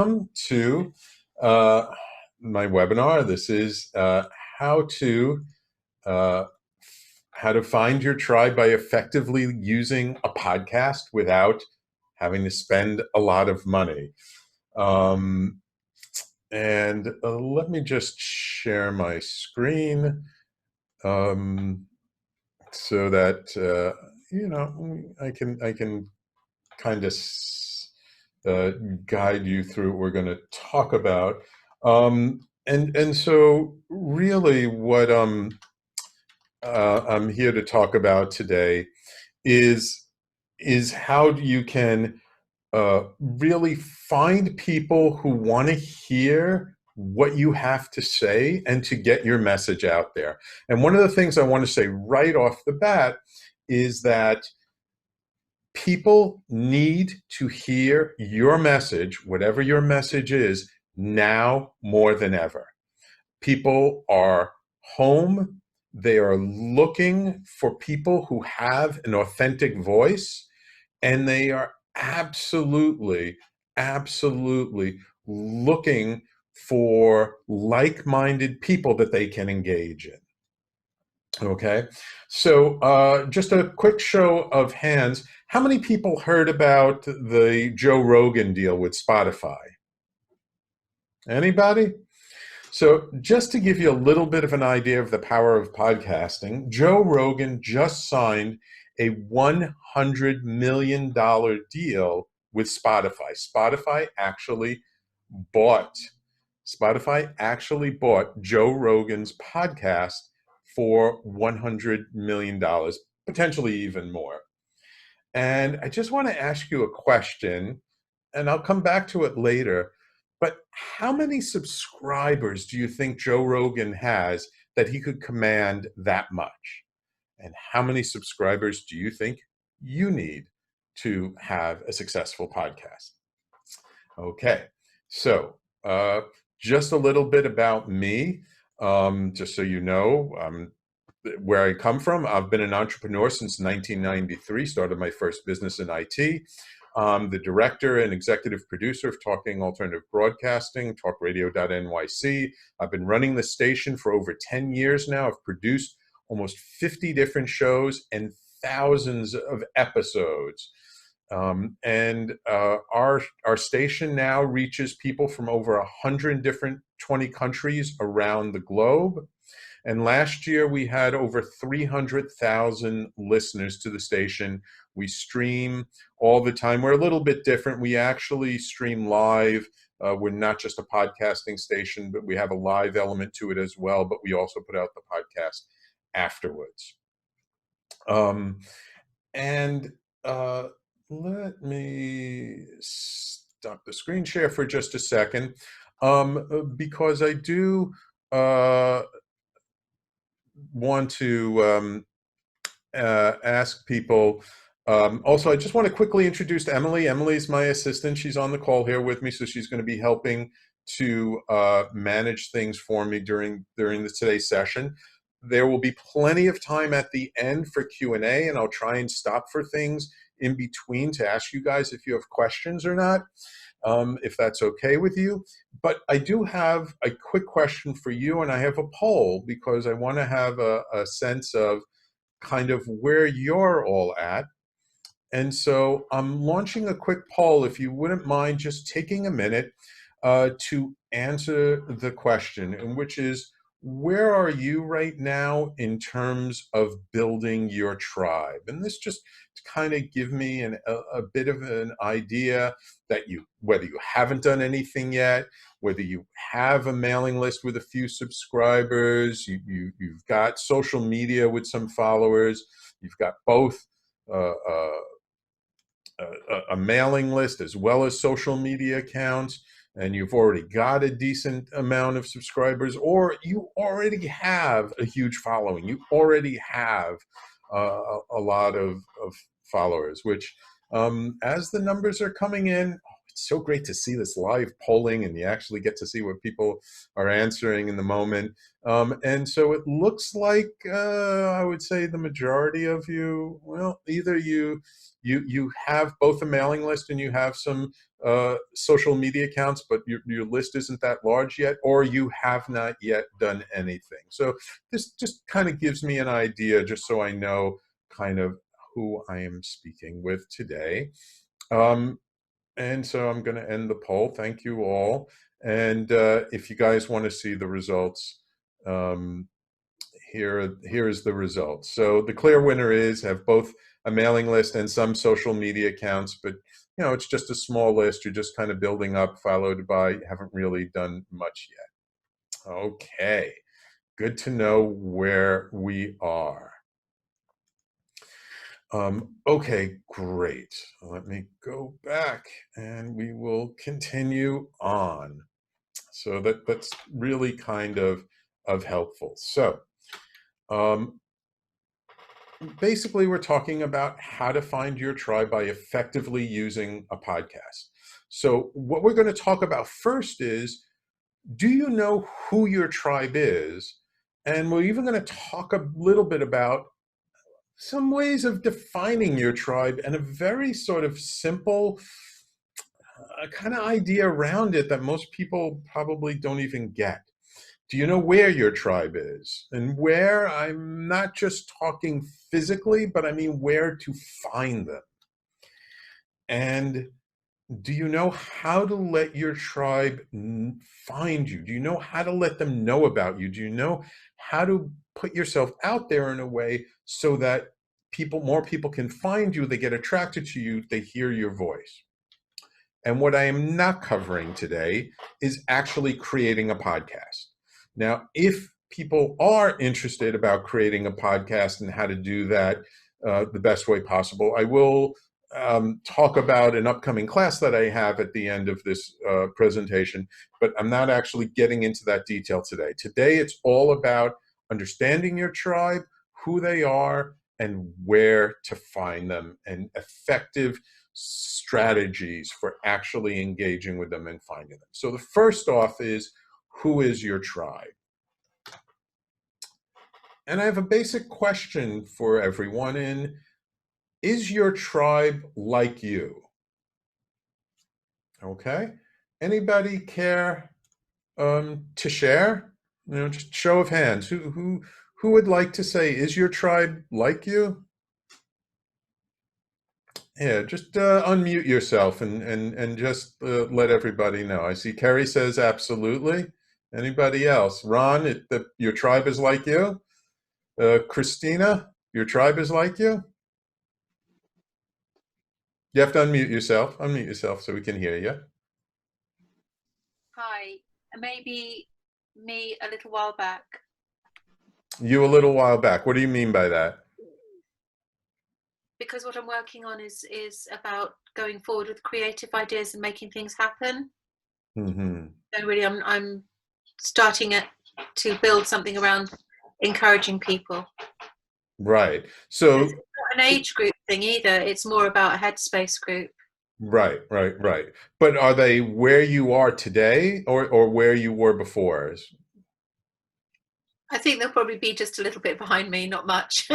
Welcome to uh, my webinar. This is how to uh, how to find your tribe by effectively using a podcast without having to spend a lot of money. Um, and let me just share my screen so that I can kind of guide you through what we're going to talk about. And so really what I'm here to talk about today is how you can really find people who want to hear what you have to say and to get your message out there. And one of the things I want to say right off the bat is that people need to hear your message, whatever your message is, now more than ever. People are home. They are looking for people who have an authentic voice, and they are absolutely, absolutely looking for like-minded people that they can engage in. Okay, so just a quick show of hands. How many people heard about the Joe Rogan deal with Spotify? Anybody? So just to give you a little bit of an idea of the power of podcasting, Joe Rogan just signed a $100 million deal with Spotify. Bought Spotify actually bought Joe Rogan's podcast for $100 million, potentially even more. And I just want to ask you a question, and I'll come back to it later. But how many subscribers do you think Joe Rogan has that he could command that much? And how many subscribers do you think you need to have a successful podcast? Okay, so just a little bit about me, just so you know where I come from. I've been an entrepreneur since 1993, started my first business in IT. The director and executive producer of Talking Alternative Broadcasting, talkradio.nyc. I've been running the station for over 10 years now. I've produced almost 50 different shows and thousands of episodes. And our station now reaches people from over 100 different 20 countries around the globe. And last year we had over 300,000 listeners to the station. We stream all the time. We're a little bit different. We actually stream live. We're not just a podcasting station, but we have a live element to it as well. But we also put out the podcast afterwards. And let me stop the screen share for just a second, because I do want to ask people. Also, I just want to quickly introduce Emily. Emily's my assistant. She's on the call here with me, so she's going to be helping to manage things for me during today's session. There will be plenty of time at the end for Q&A, and I'll try and stop for things in between to ask you guys if you have questions or not, if that's okay with you. But I do have a quick question for you, and I have a poll because I want to have a sense of kind of where you're all at. And so I'm launching a quick poll, if you wouldn't mind just taking a minute to answer the question, and which is, where are you right now in terms of building your tribe? And this just to kind of give me a bit of an idea that whether you haven't done anything yet, whether you have a mailing list with a few subscribers, you've got social media with some followers, you've got both a mailing list as well as social media accounts, and you've already got a decent amount of subscribers, or you already have a huge following. You already have a lot of followers, which as the numbers are coming in, it's so great to see this live polling, and you actually get to see what people are answering in the moment. And so it looks like I would say the majority of you, well, either you have both a mailing list and you have some social media accounts, but your list isn't that large yet, or you have not yet done anything. So this just kind of gives me an idea, just so I know kind of who I am speaking with today. And so I'm going to end the poll. Thank you all. And if you guys want to see the results, here is the results. So the clear winner is have both a mailing list and some social media accounts, but it's just a small list. You're just kind of building up, followed by haven't really done much yet. Okay, good to know where we are. Okay, great. Let me go back and we will continue on. So that's really kind of helpful. So basically, we're talking about how to find your tribe by effectively using a podcast. So what we're going to talk about first is, do you know who your tribe is? And we're even going to talk a little bit about some ways of defining your tribe and a very sort of simple kind of idea around it that most people probably don't even get. Do you know where your tribe is? And where, I'm not just talking physically, but I mean where to find them. And do you know how to let your tribe find you? Do you know how to let them know about you? Do you know how to put yourself out there in a way so that more people can find you, they get attracted to you, they hear your voice? And what I am not covering today is actually creating a podcast. Now, if people are interested about creating a podcast and how to do that the best way possible, I will talk about an upcoming class that I have at the end of this presentation, but I'm not actually getting into that detail today. Today, it's all about understanding your tribe, who they are, and where to find them, and effective strategies for actually engaging with them and finding them. So the first off is, who is your tribe? And I have a basic question for everyone is your tribe like you? Okay. Anybody care to share? Just show of hands. Who would like to say, is your tribe like you? Yeah, just unmute yourself and just let everybody know. I see Kerry says absolutely. Anybody else? Ron, your tribe is like you? Christina, your tribe is like you? You have to unmute yourself. Unmute yourself so we can hear you. Hi, maybe me a little while back. You a little while back. What do you mean by that? Because what I'm working on is about going forward with creative ideas and making things happen. Mm-hmm. So really, I'm starting to build something around encouraging people. Right. So it's not an age group thing either. It's more about a headspace group. Right. But are they where you are today or where you were before? I think they'll probably be just a little bit behind me, not much.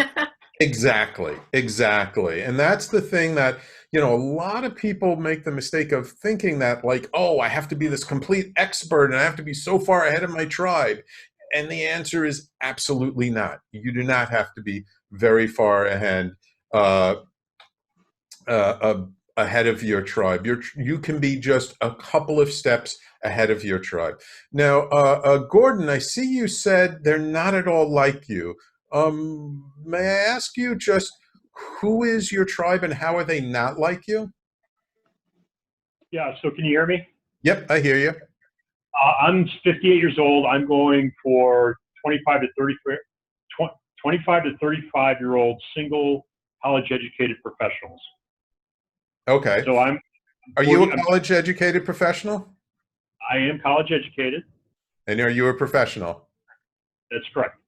Exactly. And that's the thing that, a lot of people make the mistake of thinking that, like, oh, I have to be this complete expert and I have to be so far ahead of my tribe. And the answer is absolutely not. You do not have to be very far ahead ahead of your tribe. You can be just a couple of steps ahead of your tribe. Now, Gordon, I see you said they're not at all like you. May I ask you just who is your tribe and how are they not like you? Yeah, so can you hear me? Yep, I hear you. I'm 58 years old. I'm going for 25 to 35-year-old single college-educated professionals. Okay. So Are you a college-educated professional? I am college-educated. And are you a professional? That's correct.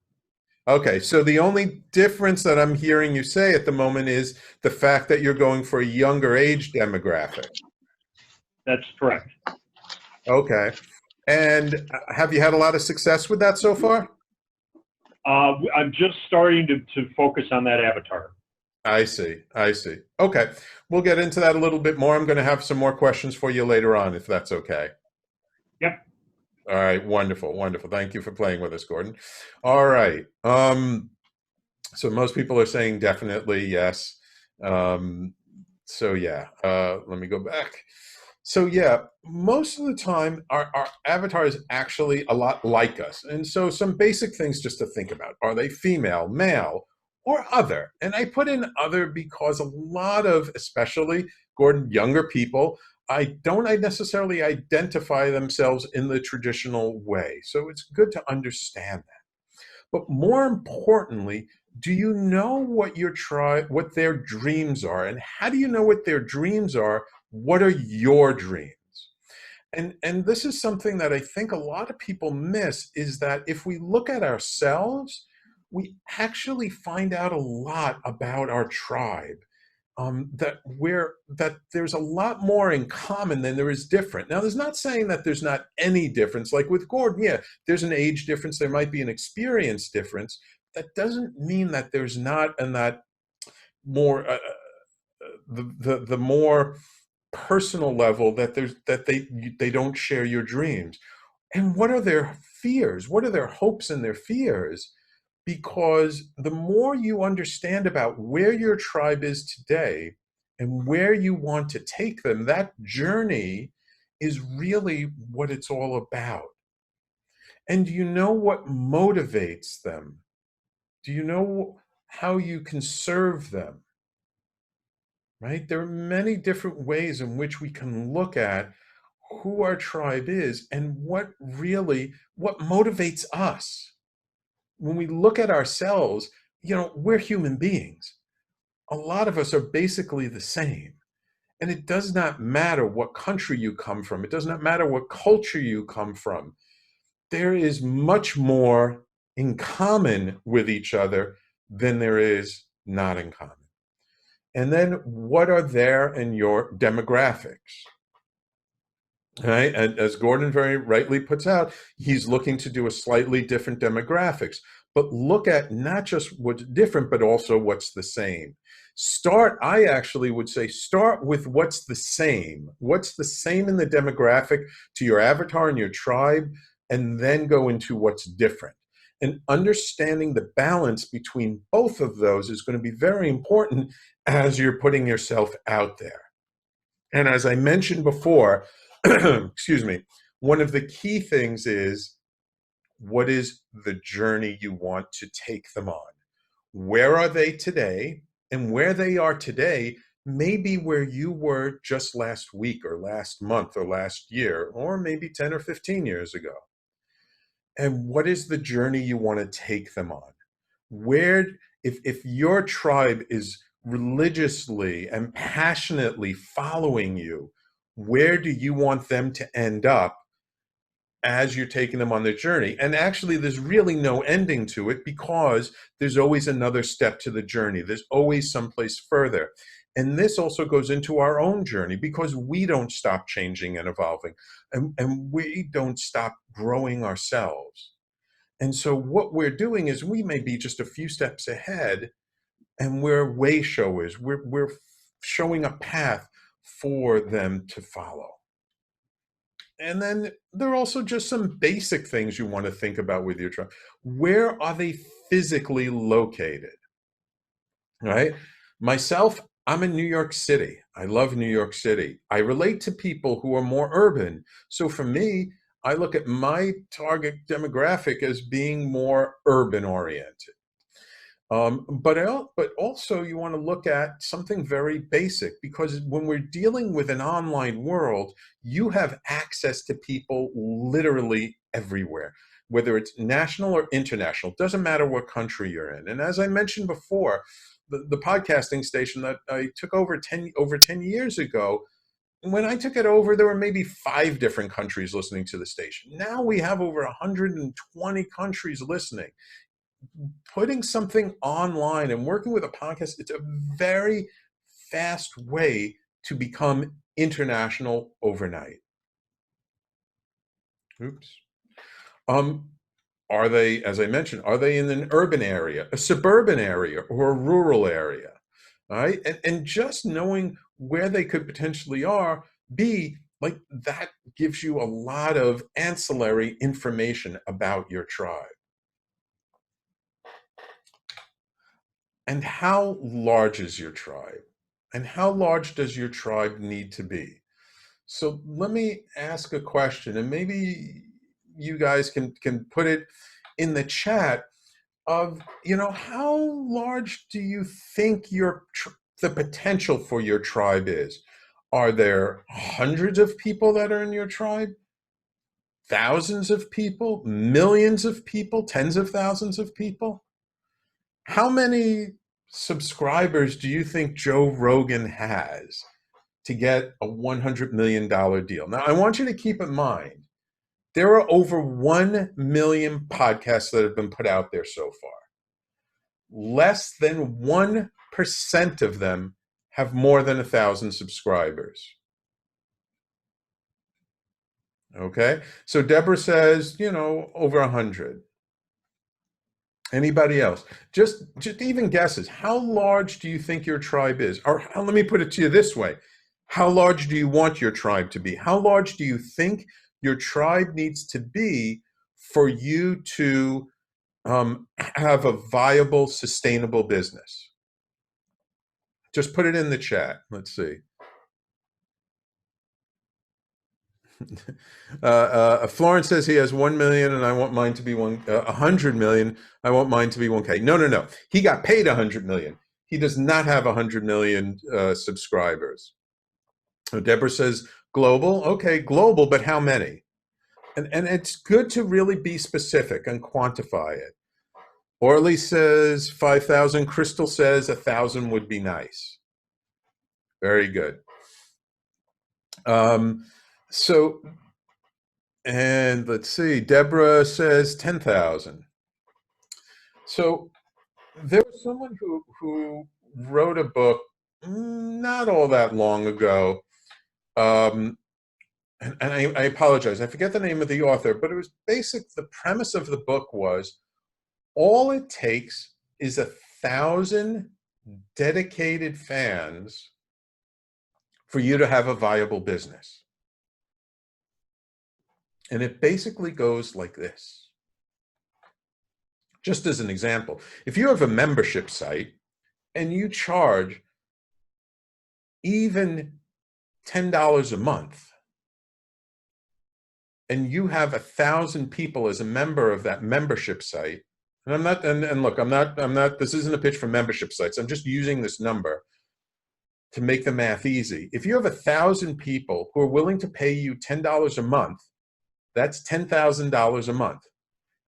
Okay, so the only difference that I'm hearing you say at the moment is the fact that you're going for a younger age demographic. That's correct. Okay. And have you had a lot of success with that so far? I'm just starting to focus on that avatar. I see. I see. Okay. We'll get into that a little bit more. I'm going to have some more questions for you later on, if that's okay. Yep. All right. Wonderful. Wonderful. Thank you for playing with us, Gordon. All right. So most people are saying definitely yes. Um, so yeah, let me go back. So yeah, most of the time our avatar is actually a lot like us. And so some basic things just to think about. Are they female, male, or other? And I put in other because a lot of, especially Gordon, younger people, I necessarily identify themselves in the traditional way. So it's good to understand that. But more importantly, do you know what what their dreams are? And how do you know what their dreams are? What are your dreams? And this is something that I think a lot of people miss, is that if we look at ourselves, we actually find out a lot about our tribe. That there's a lot more in common than there is different. Now, there's not saying that there's not any difference. Like with Gordon, yeah, there's an age difference. There might be an experience difference. That doesn't mean that there's not, and that more the more personal level, that they don't share your dreams. And what are their fears? What are their hopes and their fears? Because the more you understand about where your tribe is today and where you want to take them, that journey is really what it's all about. And do you know what motivates them? Do you know how you can serve them? Right? There are many different ways in which we can look at who our tribe is and what motivates us. When we look at ourselves, we're human beings. A lot of us are basically the same. And it does not matter what country you come from. It does not matter what culture you come from. There is much more in common with each other than there is not in common. And then what are there in your demographics? Right? And as Gordon very rightly puts out, he's looking to do a slightly different demographics. But look at not just what's different, but also what's the same. I actually would say, start with what's the same. What's the same in the demographic to your avatar and your tribe, and then go into what's different. And understanding the balance between both of those is going to be very important as you're putting yourself out there. And as I mentioned before, excuse me, one of the key things is, what is the journey you want to take them on? Where are they today? And where they are today may be where you were just last week or last month or last year, or maybe 10 or 15 years ago. And what is the journey you want to take them on? If your tribe is religiously and passionately following you, where do you want them to end up as you're taking them on their journey? And actually, there's really no ending to it, because there's always another step to the journey. There's always someplace further. And this also goes into our own journey, because we don't stop changing and evolving, and we don't stop growing ourselves. And so what we're doing is, we may be just a few steps ahead, and we're way showers. We're showing a path for them to follow. And then there are also just some basic things you want to think about with your tribe. Where are they physically located? Right? Myself, I'm in New York City. I love New York City. I relate to people who are more urban. So for me, I look at my target demographic as being more urban oriented. But also you want to look at something very basic, because when we're dealing with an online world, you have access to people literally everywhere, whether it's national or international. Doesn't matter what country you're in. And as I mentioned before, the podcasting station that I took over 10 years ago, when I took it over, there were maybe 5 different countries listening to the station. Now we have over 120 countries listening. Putting something online and working with a podcast, it's a very fast way to become international overnight. Oops. Are they, as I mentioned, are they in an urban area, a suburban area, or a rural area? All right. And just knowing where they could potentially be like that gives you a lot of ancillary information about your tribe. And how large is your tribe? And how large does your tribe need to be? So let me ask a question, and maybe you guys can put it in the chat of, how large do you think the potential for your tribe is? Are there hundreds of people that are in your tribe? Thousands of people? Millions of people? Tens of thousands of people? How many subscribers do you think Joe Rogan has to get a $100 million deal? Now, I want you to keep in mind, there are over 1 million podcasts that have been put out there so far. Less than 1% of them have more than 1,000 subscribers. Okay? So Deborah says, over 100. Anybody else? Just even guesses. How large do you think your tribe is? Or let me put it to you this way. How large do you want your tribe to be? How large do you think your tribe needs to be for you to have a viable, sustainable business? Just put it in the chat. Let's see. Florence says he has 1 million and I want mine to be 100 million. I want mine to be 1K. No. He got paid 100 million. He does not have 100 million subscribers. Deborah says global. Okay, global, but how many? And it's good to really be specific and quantify it. Orly says 5,000. Crystal says 1,000 would be nice. Very good. And let's see, Deborah says 10,000. So there was someone who wrote a book not all that long ago. And I apologize, I forget the name of the author, but it was the premise of the book was all it takes is 1,000 dedicated fans for you to have a viable business. And it basically goes like this. Just as an example, if you have a membership site and you charge even $10 a month, and you have 1,000 people as a member of that membership site, and I'm not, and look, I'm not, this isn't a pitch for membership sites. I'm just using this number to make the math easy. If you have 1,000 people who are willing to pay you $10 a month, that's $10,000 a month.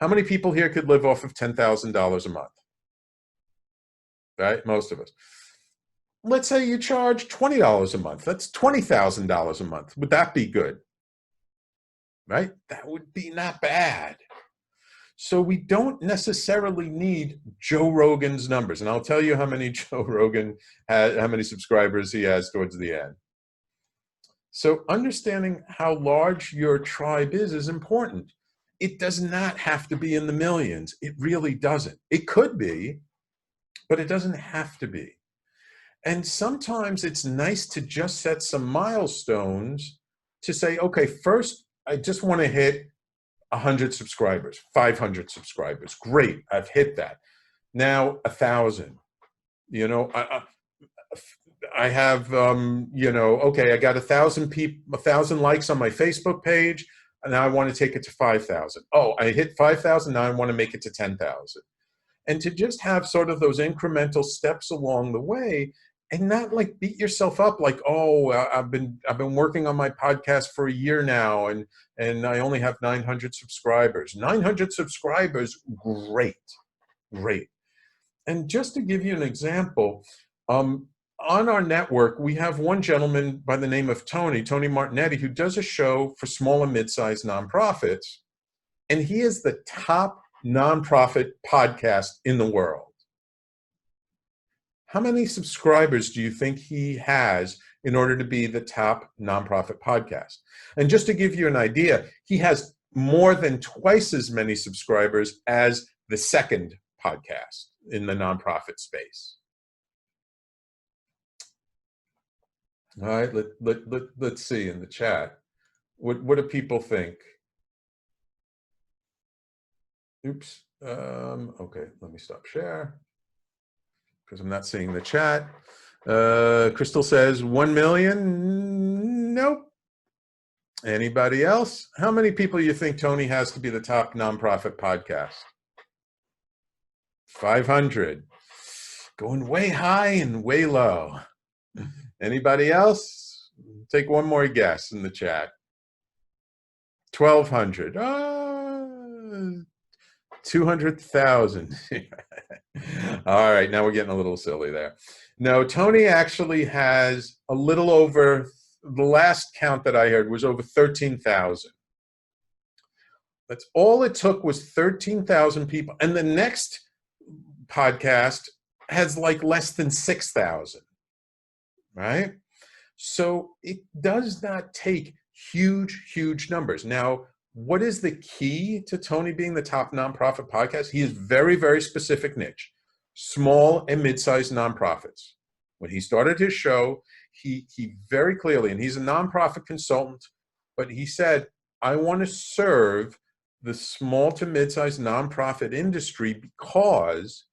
How many people here could live off of $10,000 a month? Right? Most of us. Let's say you charge $20 a month. That's $20,000 a month. Would that be good? Right? That would be not bad. So we don't necessarily need Joe Rogan's numbers. And I'll tell you how many Joe Rogan has, how many subscribers he has towards the end. So understanding how large your tribe is important. It does not have to be in the millions. It really doesn't. It could be, but it doesn't have to be. And sometimes it's nice to just set some milestones to say, okay, first, I just want to hit 100 subscribers, 500 subscribers. Great, I've hit that. Now 1,000. I have, okay, I got 1,000 people, 1,000 likes on my Facebook page, and now I want to take it to 5,000. Oh, I hit 5,000. Now I want to make it to 10,000. And to just have sort of those incremental steps along the way, and not like beat yourself up like, oh, I've been working on my podcast for a year now, and I only have 900 subscribers. 900 subscribers, great. And just to give you an example, on our network, we have one gentleman by the name of Tony Martinetti, who does a show for small and mid-sized nonprofits, and he is the top nonprofit podcast in the world. How many subscribers do you think he has in order to be the top nonprofit podcast? And just to give you an idea, he has more than twice as many subscribers as the second podcast in the nonprofit space. All right, let's see in the chat. What do people think? Oops. Okay, let me stop share because I'm not seeing the chat. Crystal says 1 million. Nope. Anybody else? How many people you think Tony has to be the top nonprofit podcast? 500. Going way high and way low. Anybody else? Take one more guess in the chat. 1,200. 200,000. All right, now we're getting a little silly there. No, Tony actually has a little over, the last count that I heard was over 13,000. That's all it took, was 13,000 people. And the next podcast has like less than 6,000, right? So it does not take huge numbers. Now, what is the key to Tony being the top nonprofit podcast? He is very specific niche, small and mid-sized nonprofits. When he started his show, he very clearly, and he's a nonprofit consultant, but he said, I want to serve the small to mid-sized nonprofit industry because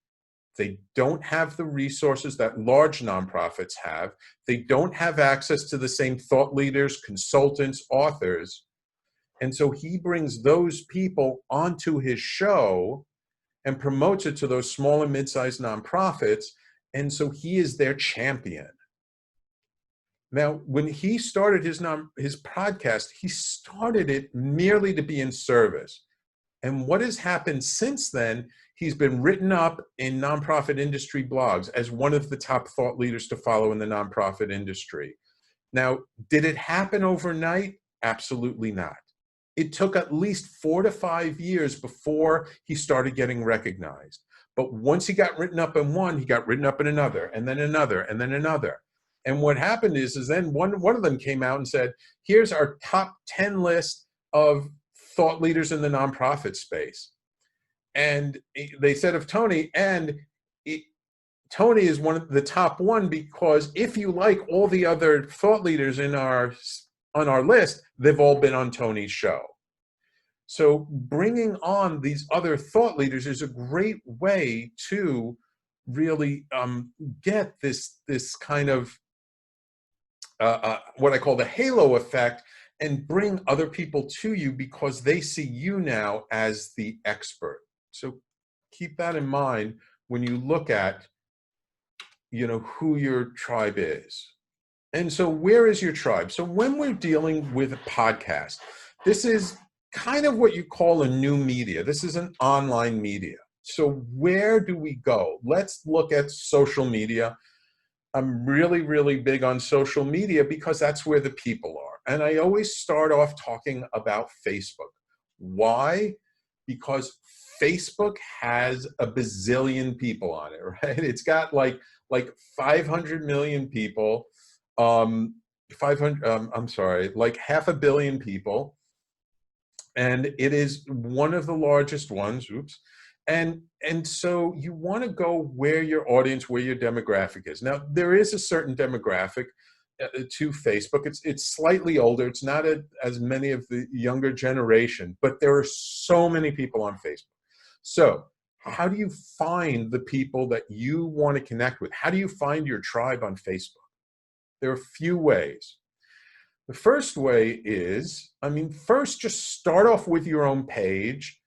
they don't have the resources that large nonprofits have. They don't have access to the same thought leaders, consultants, authors. And so he brings those people onto his show and promotes it to those small and mid-sized nonprofits. And so he is their champion. Now, when he started his podcast, he started it merely to be in service. And what has happened since then, he's been written up in nonprofit industry blogs as one of the top thought leaders to follow in the nonprofit industry. Now, did it happen overnight? Absolutely not. It took at least 4 to 5 years before he started getting recognized. But once he got written up in one, he got written up in another, and then another, and then another. And what happened is then one of them came out and said, here's our top 10 list of thought leaders in the nonprofit space. And they said of Tony, Tony is one of the top one because if you like all the other thought leaders on our list, they've all been on Tony's show. So bringing on these other thought leaders is a great way to really get this kind of what I call the halo effect, and bring other people to you because they see you now as the expert. So keep that in mind when you look at, who your tribe is. And so where is your tribe? So when we're dealing with a podcast, this is kind of what you call a new media. This is an online media. So where do we go? Let's look at social media. I'm really big on social media because that's where the people are. And I always start off talking about Facebook. Why? Because Facebook has a bazillion people on it, right? It's got like 500 million people, like 500 million people. And it is one of the largest ones, And so you want to go where your audience, where your demographic is. Now, there is a certain demographic to Facebook. It's slightly older. It's not as many of the younger generation, but there are so many people on Facebook. So how do you find the people that you want to connect with? How do you find your tribe on Facebook? There are a few ways. The first way is, first just start off with your own page,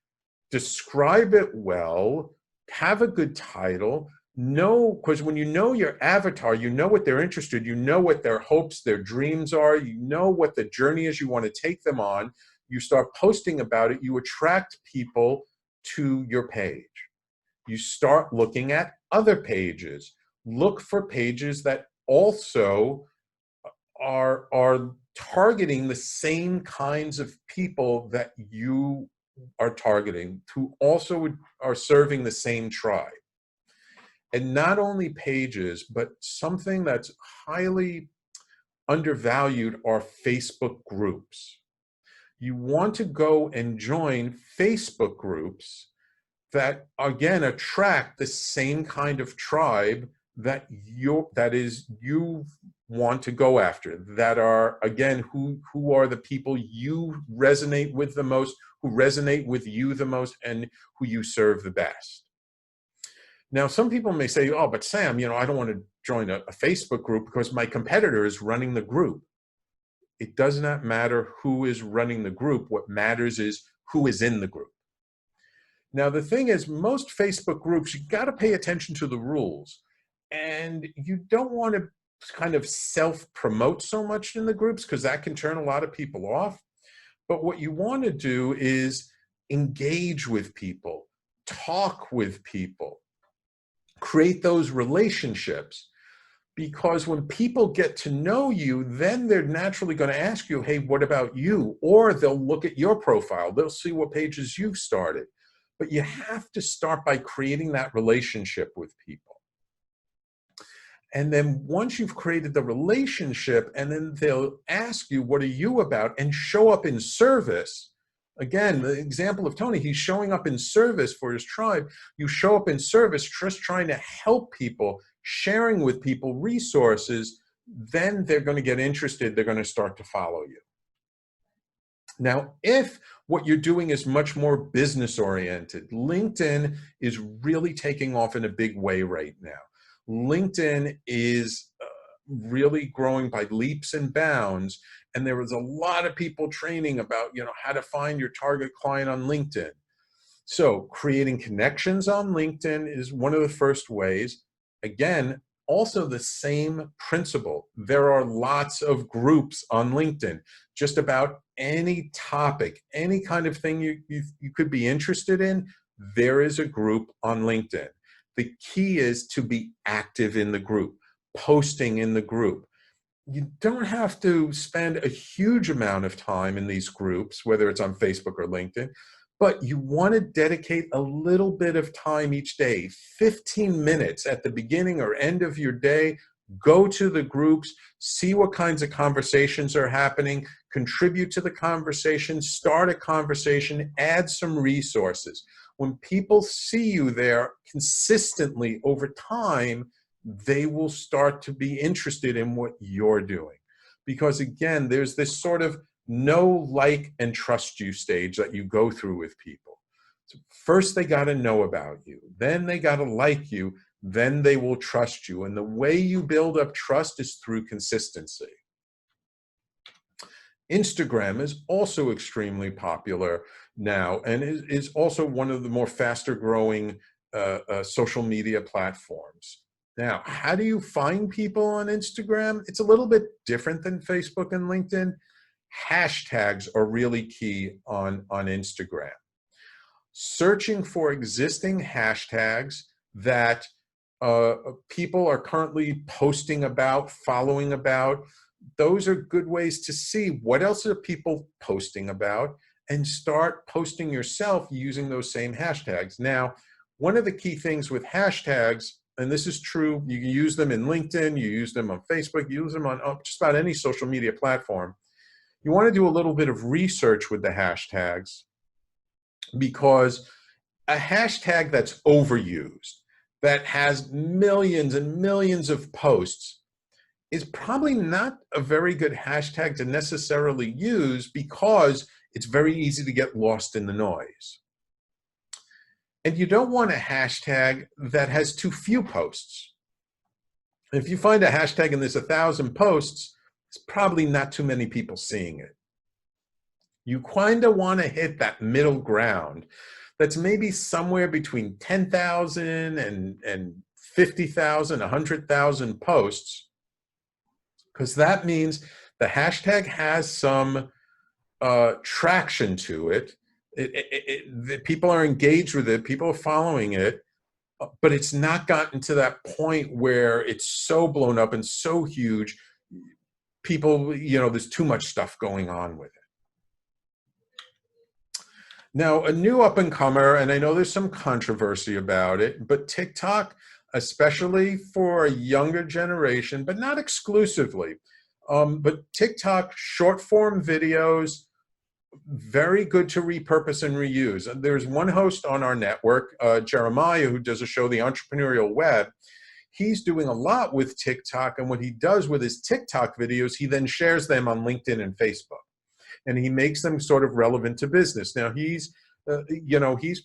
describe it well, have a good title, because when you know your avatar, you know what they're interested, you know what their hopes, their dreams are, you know what the journey is you want to take them on, you start posting about it, you attract people to your page. You start looking at other pages. Look for pages that also are targeting the same kinds of people that you are targeting, who also are serving the same tribe. And not only pages, but something that's highly undervalued are Facebook groups. You want to go and join Facebook groups that, again, attract the same kind of tribe that you want to go after, that are, again, who are the people you resonate with the most, who resonate with you the most, and who you serve the best. Now, some people may say, oh, but Sam, I don't want to join a Facebook group because my competitor is running the group. It does not matter who is running the group. What matters is who is in the group. Now, the thing is, most Facebook groups, you got to pay attention to the rules. And you don't want to kind of self-promote so much in the groups because that can turn a lot of people off. But what you want to do is engage with people, talk with people, create those relationships. Because when people get to know you, then they're naturally going to ask you, hey, what about you? Or they'll look at your profile. They'll see what pages you've started. But you have to start by creating that relationship with people. And then once you've created the relationship, and then they'll ask you, what are you about? And show up in service. Again, the example of Tony, he's showing up in service for his tribe. You show up in service, just trying to help people, sharing with people resources, then they're going to get interested. They're going to start to follow you. Now, if what you're doing is much more business oriented, LinkedIn is really taking off in a big way right now. LinkedIn is really growing by leaps and bounds. And there was a lot of people training about, how to find your target client on LinkedIn. So creating connections on LinkedIn is one of the first ways. Again, also the same principle. There are lots of groups on LinkedIn, just about any topic, any kind of thing you could be interested in, there is a group on LinkedIn. The key is to be active in the group, posting in the group. You don't have to spend a huge amount of time in these groups, whether it's on Facebook or LinkedIn, but you want to dedicate a little bit of time each day, 15 minutes at the beginning or end of your day. Go to the groups, see what kinds of conversations are happening, contribute to the conversation, start a conversation, add some resources. When people see you there consistently over time, they will start to be interested in what you're doing. Because again, there's this sort of know, like, and trust you stage that you go through with people. So first, they got to know about you. Then they got to like you. Then they will trust you. And the way you build up trust is through consistency. Instagram is also extremely popular now and is also one of the more faster growing social media platforms. Now, how do you find people on Instagram? It's a little bit different than Facebook and LinkedIn. Hashtags are really key on Instagram. Searching for existing hashtags that people are currently posting about, following about, those are good ways to see what else are people posting about and start posting yourself using those same hashtags. Now, one of the key things with hashtags, and this is true, you can use them in LinkedIn, you use them on Facebook, you use them on just about any social media platform. You want to do a little bit of research with the hashtags, because a hashtag that's overused, that has millions and millions of posts, is probably not a very good hashtag to necessarily use because it's very easy to get lost in the noise. And you don't want a hashtag that has too few posts. If you find a hashtag and there's 1,000 posts, it's probably not too many people seeing it. You kind of want to hit that middle ground that's maybe somewhere between 10,000 and 50,000, 100,000 posts, because that means the hashtag has some traction to it. People are engaged with it, people are following it, but it's not gotten to that point where it's so blown up and so huge, people, there's too much stuff going on with it. Now, a new up-and-comer, and I know there's some controversy about it, but TikTok, especially for a younger generation, but not exclusively, but TikTok short-form videos, very good to repurpose and reuse. There's one host on our network, Jeremiah, who does a show, The Entrepreneurial Web. he's doing a lot with TikTok, and what he does with his TikTok videos, he then shares them on LinkedIn and Facebook, and he makes them sort of relevant to business. Now he's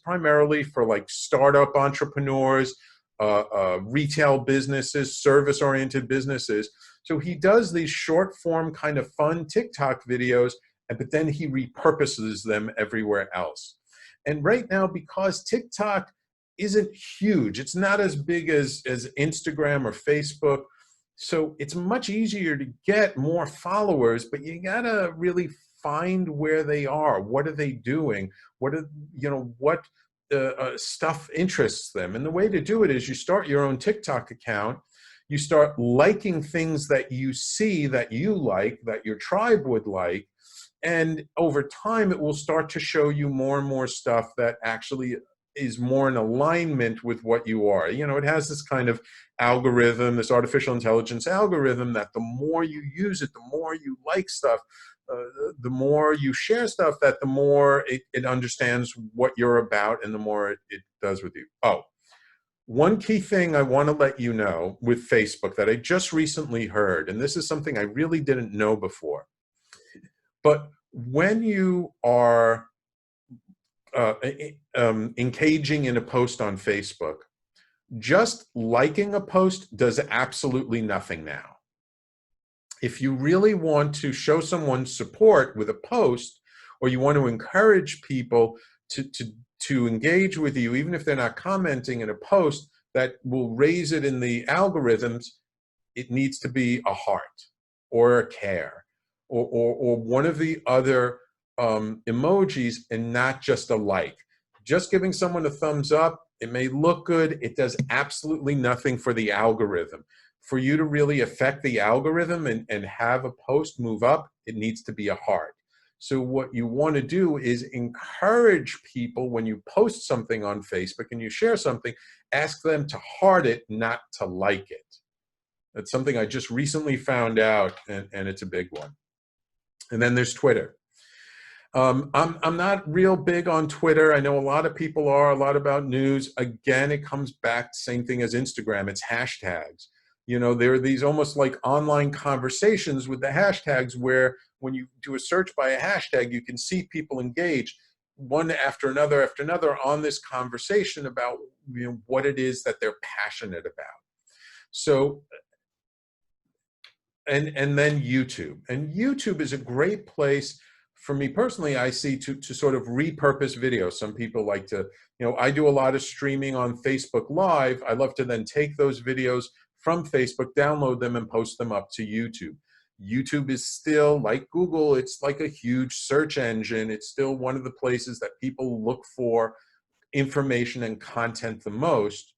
primarily for like startup entrepreneurs, retail businesses, service-oriented businesses. So he does these short form kind of fun TikTok videos, but then he repurposes them everywhere else. And right now, because TikTok isn't huge, it's not as big as Instagram or Facebook, so it's much easier to get more followers, but you gotta really find where they are. What are they doing? What stuff interests them? And the way to do it is you start your own TikTok account, you start liking things that you see that you like, that your tribe would like, and over time, it will start to show you more and more stuff that actually is more in alignment with what you are. It has this kind of algorithm, this artificial intelligence algorithm, that the more you use it, the more you like stuff, the more you share stuff, that the more it understands what you're about and the more it does with you. Oh, one key thing I want to let you know with Facebook that I just recently heard, and this is something I really didn't know before. But when you are engaging in a post on Facebook, just liking a post does absolutely nothing now. If you really want to show someone support with a post, or you want to encourage people to engage with you, even if they're not commenting in a post that will raise it in the algorithms, it needs to be a heart or a care, or one of the other emojis, and not just a like. Just giving someone a thumbs up, it may look good, it does absolutely nothing for the algorithm. For you to really affect the algorithm and have a post move up, it needs to be a heart. So what you want to do is encourage people, when you post something on Facebook and you share something, ask them to heart it, not to like it. That's something I just recently found out, and it's a big one. And then there's Twitter. I'm not real big on Twitter. I know a lot of people are, a lot about news. Again, it comes back to the same thing as Instagram. It's hashtags. There are these almost like online conversations with the hashtags, where when you do a search by a hashtag, you can see people engage one after another on this conversation about what it is that they're passionate about. So, and then YouTube. And YouTube is a great place for me personally, I see, to sort of repurpose videos. Some people like to, I do a lot of streaming on Facebook Live. I love to then take those videos from Facebook, download them, and post them up to YouTube. YouTube is still, like Google, it's like a huge search engine. It's still one of the places that people look for information and content the most.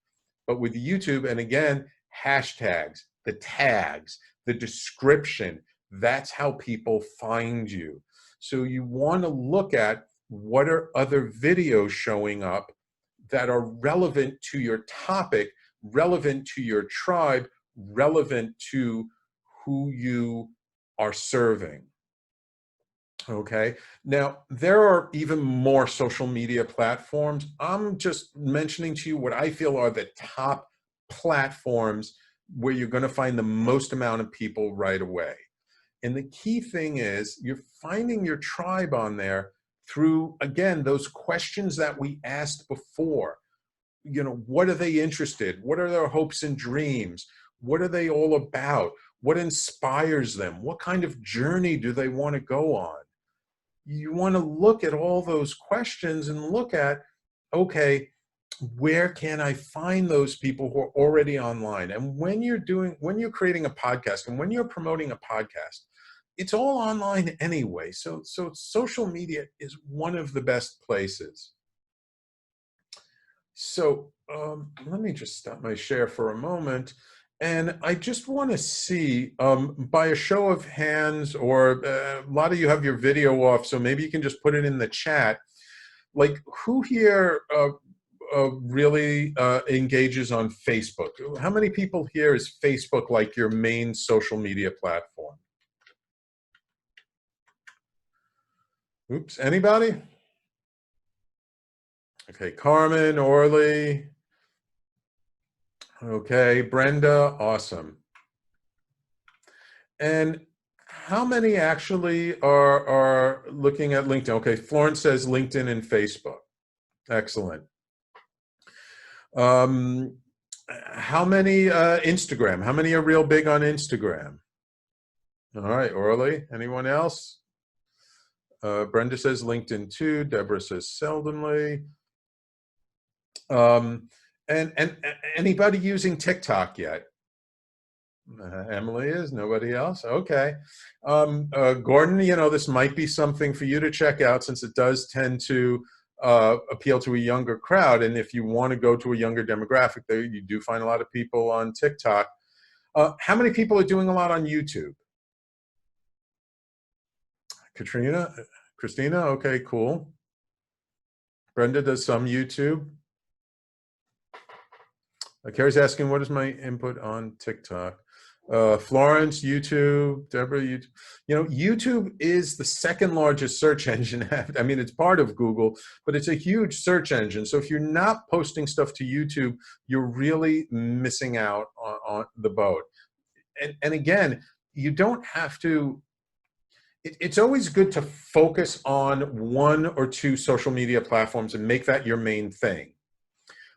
But with YouTube, and again, hashtags, the tags, the description, that's how people find you. So you want to look at what are other videos showing up that are relevant to your topic, relevant to your tribe, relevant to who you are serving. Okay. Now, there are even more social media platforms. I'm just mentioning to you what I feel are the top platforms where you're going to find the most amount of people right away. And the key thing is you're finding your tribe on there through, again, those questions that we asked before. What are they interested? What are their hopes and dreams? What are they all about? What inspires them? What kind of journey do they want to go on? You want to look at all those questions and look at, okay, where can I find those people who are already online? And when you're creating a podcast and when you're promoting a podcast, it's all online anyway. So social media is one of the best places. So let me just stop my share for a moment. And I just want to see, by a show of hands, or a lot of you have your video off, so maybe you can just put it in the chat. Like, who here really engages on Facebook? How many people here is Facebook like your main social media platform? Oops, anybody? Okay, Carmen, Orly. Okay, Brenda, awesome. And how many actually are looking at LinkedIn? Okay, Florence says LinkedIn and Facebook. Excellent. How many Instagram? How many are real big on Instagram? All right, Orly, anyone else? Brenda says LinkedIn too. Deborah says seldomly. And anybody using TikTok yet? Emily is, nobody else? Okay. Gordon, you know, this might be something for you to check out since it does tend to appeal to a younger crowd. And if you want to go to a younger demographic, there you do find a lot of people on TikTok. How many people are doing a lot on YouTube? Christina, okay, cool. Brenda does some YouTube. Carrie's asking, what is my input on TikTok? Florence, YouTube, Deborah, YouTube. You know, YouTube is the second largest search engine. I mean, it's part of Google, but it's a huge search engine. So if you're not posting stuff to YouTube, you're really missing out on the boat. And again, you don't have to, it's always good to focus on one or two social media platforms and make that your main thing.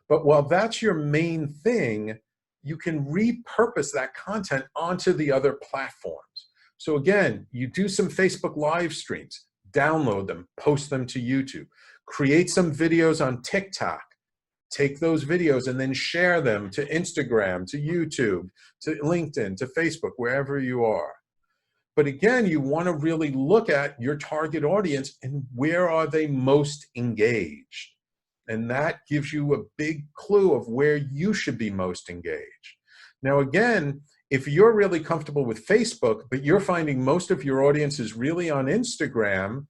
But while that's your main thing, you can repurpose that content onto the other platforms. So again, you do some Facebook live streams, download them, post them to YouTube, create some videos on TikTok, take those videos and then share them to Instagram, to YouTube, to LinkedIn, to Facebook, wherever you are. But again, you want to really look at your target audience and where are they most engaged. And that gives you a big clue of where you should be most engaged. Now, again, if you're really comfortable with Facebook, but you're finding most of your audience is really on Instagram,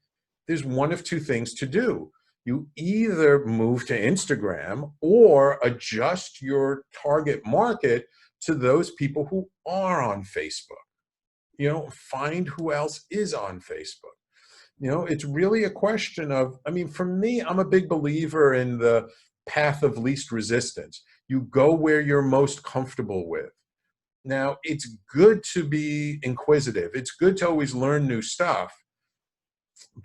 there's one of two things to do. You either move to Instagram or adjust your target market to those people who are on Facebook. You know, find who else is on Facebook. You know, it's really a question of, I mean, for me, I'm a big believer in the path of least resistance. You go where you're most comfortable with. Now, it's good to be inquisitive. It's good to always learn new stuff.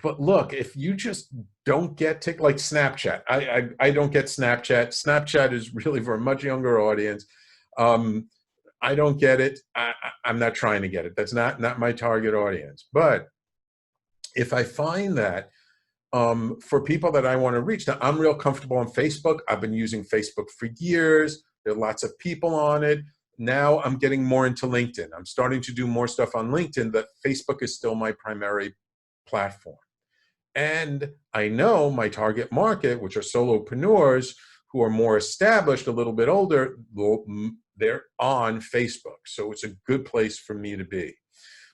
But look, if you just don't get like Snapchat, I don't get Snapchat. Snapchat is really for a much younger audience. I don't get it. I'm not trying to get it. That's not my target audience. But if I find that for people that I want to reach, now I'm real comfortable on Facebook. I've been using Facebook for years. There are lots of people on it. Now I'm getting more into LinkedIn. I'm starting to do more stuff on LinkedIn, but Facebook is still my primary platform. And I know my target market, which are solopreneurs who are more established, a little bit older, they're on Facebook. So it's a good place for me to be.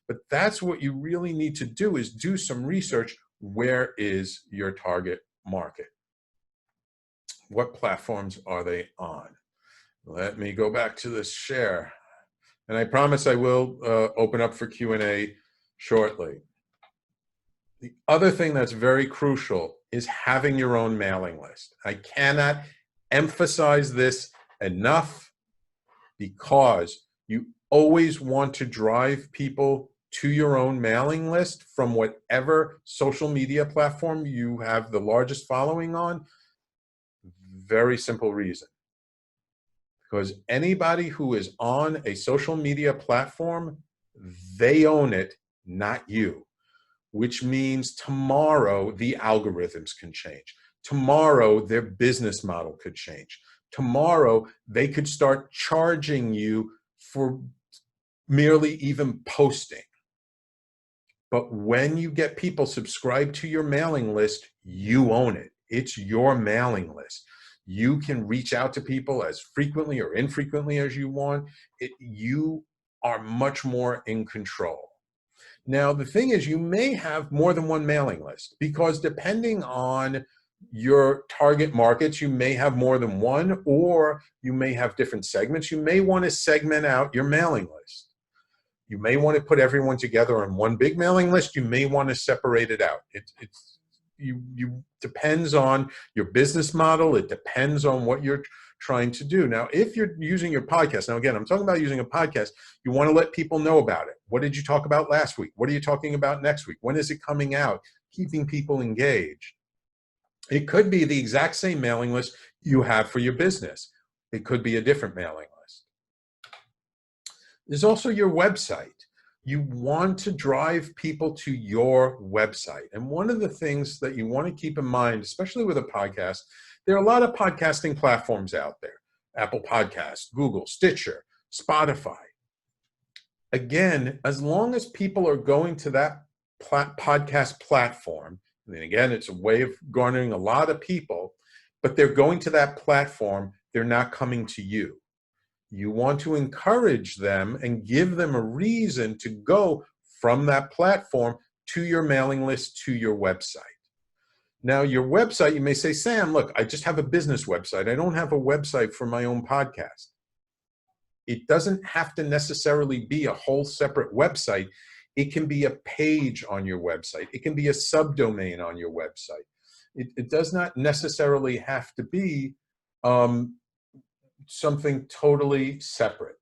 But that's what you really need to do, is do some research. Where is your target market? What platforms are they on? Let me go back to this share. And I promise I will open up for Q&A shortly. The other thing that's very crucial is having your own mailing list. I cannot emphasize this enough, because you always want to drive people to your own mailing list from whatever social media platform you have the largest following on. Very simple reason. Because anybody who is on a social media platform, they own it, not you. Which means tomorrow the algorithms can change. Tomorrow their business model could change. Tomorrow they could start charging you for merely even posting. But when you get people subscribed to your mailing list, you own it. It's your mailing list. You can reach out to people as frequently or infrequently as you want. You are much more in control. Now, the thing is, you may have more than one mailing list, because depending on your target markets, you may have more than one, or you may have different segments. You may want to segment out your mailing list. You may want to put everyone together on one big mailing list. You may want to separate it out. It's you depends on your business model. It depends on what you're trying to do. Now, if you're using your podcast, now again, I'm talking about using a podcast, you want to let people know about it. What did you talk about last week? What are you talking about next week? When is it coming out? Keeping people engaged. It could be the exact same mailing list you have for your business. It could be a different mailing list. There's also your website. You want to drive people to your website. And one of the things that you want to keep in mind, especially with a podcast, there are a lot of podcasting platforms out there. Apple Podcasts, Google, Stitcher, Spotify. Again, as long as people are going to that podcast platform, and then again, it's a way of garnering a lot of people, but they're going to that platform, they're not coming to you. You want to encourage them and give them a reason to go from that platform to your mailing list, to your website. Now, your website, you may say, Sam, look, I just have a business website. I don't have a website for my own podcast. It doesn't have to necessarily be a whole separate website. It can be a page on your website. It can be a subdomain on your website. It does not necessarily have to be something totally separate.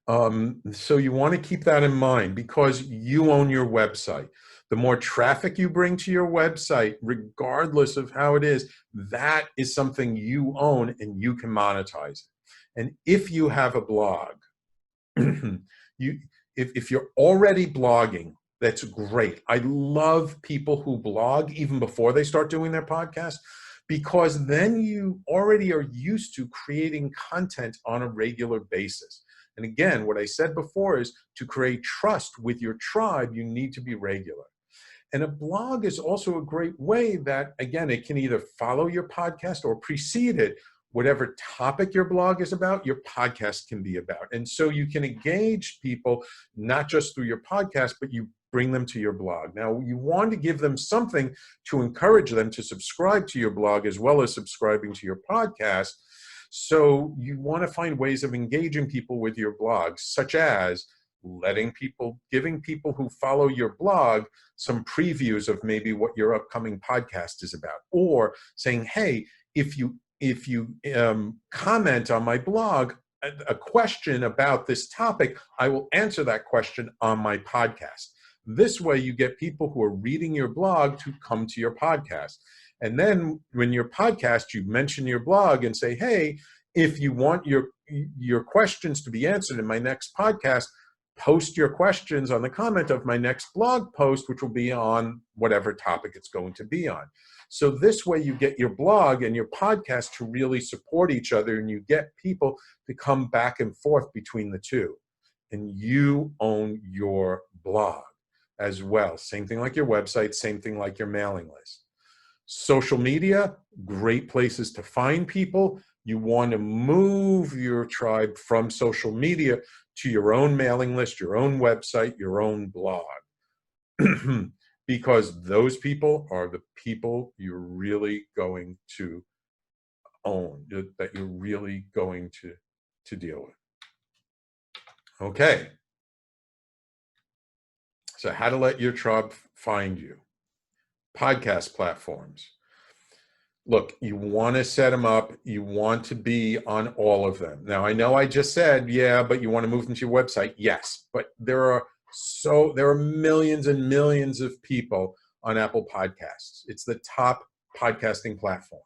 So you want to keep that in mind because you own your website. The more traffic you bring to your website, regardless of how it is, that is something you own and you can monetize it. And if you have a blog, if you're already blogging, that's great. I love people who blog even before they start doing their podcast, because then you already are used to creating content on a regular basis. And again, what I said before is to create trust with your tribe, you need to be regular. And a blog is also a great way that, again, it can either follow your podcast or precede it. Whatever topic your blog is about, your podcast can be about. And so you can engage people, not just through your podcast, but you bring them to your blog. Now, you want to give them something to encourage them to subscribe to your blog as well as subscribing to your podcast. So you want to find ways of engaging people with your blog, such as giving people who follow your blog some previews of maybe what your upcoming podcast is about, or saying, hey, if you comment on my blog a question about this topic, I will answer that question on my podcast. This way you get people who are reading your blog to come to your podcast. And then when your podcast, you mention your blog and say, hey, if you want your questions to be answered in my next podcast, post your questions on the comment of my next blog post, which will be on whatever topic it's going to be on. So this way you get your blog and your podcast to really support each other, and you get people to come back and forth between the two. And you own your blog as well. Same thing like your website, same thing like your mailing list. Social media, great places to find people. You want to move your tribe from social media to your own mailing list, your own website, your own blog. Because those people are the people you're really going to own, that you're really going to deal with. Okay. So how to let your tribe find you. Podcast platforms. Look, you want to set them up. You want to be on all of them. Now, I know I just said, yeah, but you want to move them to your website. Yes, but there are millions and millions of people on Apple Podcasts. It's the top podcasting platform.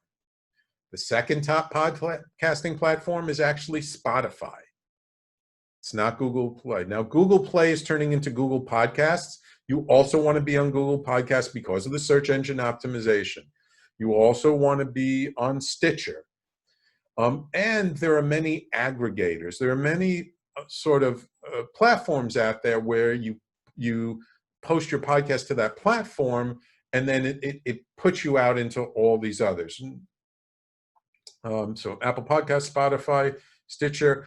The second top podcasting platform is actually Spotify. It's not Google Play. Now, Google Play is turning into Google Podcasts. You also want to be on Google Podcasts because of the search engine optimization. You also want to be on Stitcher. And there are many aggregators. There are many sort of platforms out there where you post your podcast to that platform, and then it puts you out into all these others. So Apple Podcasts, Spotify, Stitcher.